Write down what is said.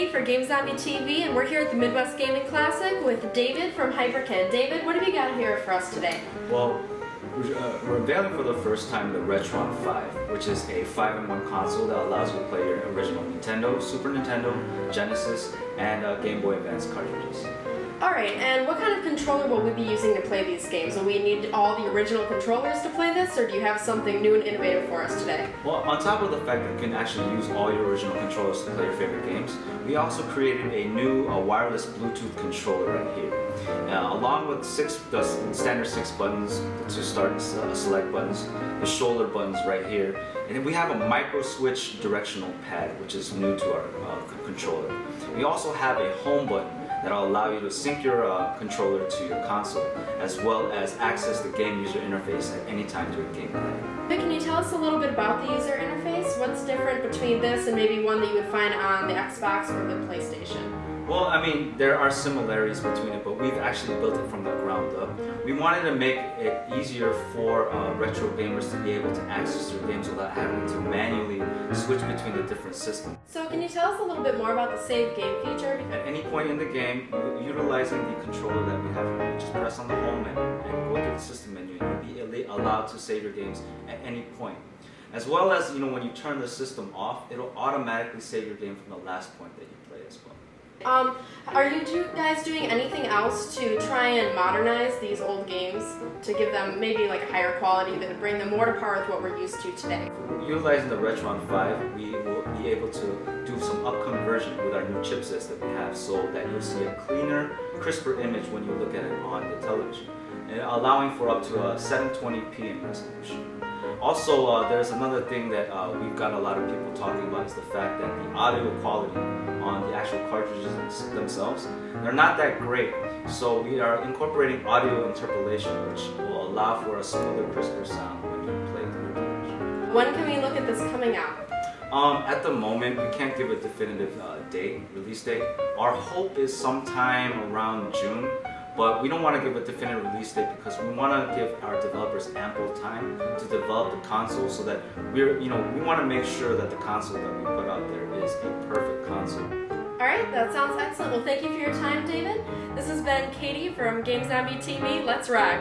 Katie for GameZombie TV, and we're here at the Midwest Gaming Classic with David from Hyperkin. David, what have you got here for us today? Well, we're unveiling for the first time the Retron 5, which is a 5-in-1 console that allows you to play your original Nintendo, Super Nintendo, Genesis, and Game Boy Advance cartridges. Alright, and what kind of controller will we be using to play these games? Will we need all the original controllers to play this, or do you have something new and innovative for us today? Well, on top of the fact that you can actually use all your original controllers to play your favorite games, we also created a new wireless Bluetooth controller right here. Along with the standard 6 buttons, the 2 start and select buttons, the shoulder buttons right here, and then we have a micro switch directional pad, which is new to our controller. We also have a home button that'll allow you to sync your controller to your console, as well as access the game user interface at any time during gameplay. Can you tell us a little bit about the user interface? What's different between this and maybe one that you would find on the Xbox or the PlayStation? Well, I mean, there are similarities between it, but we've actually built it from the ground up. We wanted to make it easier for retro gamers to be able to access their games without having to manually switch between the different systems. So can you tell us a little bit more about the save game feature? At any point in the game, utilizing the controller that we have here, you just press on the home menu and go to the system menu, and you'll be allowed to save your games at any point. As well as, when you turn the system off, it'll automatically save your game from the last point that you played as well. Are you guys doing anything else to try and modernize these old games to give them maybe like a higher quality that would bring them more to par with what we're used to today? Utilizing the Retron 5, we will be able to do some up-conversion with our new chipsets that we have, so that you'll see a cleaner, crisper image when you look at it on the television, and allowing for up to a 720p in resolution. Also, there's another thing that we've got a lot of people talking about, is the fact that the audio quality on the actual cartridges themselves, they're not that great. So we are incorporating audio interpolation, which will allow for a smoother, crisper sound when you play through your television. When can we look at this coming out? At the moment, we can't give a definitive release date. Our hope is sometime around June. But we don't want to give a definitive release date because we want to give our developers ample time to develop the console, so that we want to make sure that the console that we put out there is a perfect console. Alright, that sounds excellent. Well, thank you for your time, David. This has been Katie from GameZombie TV. Let's rock!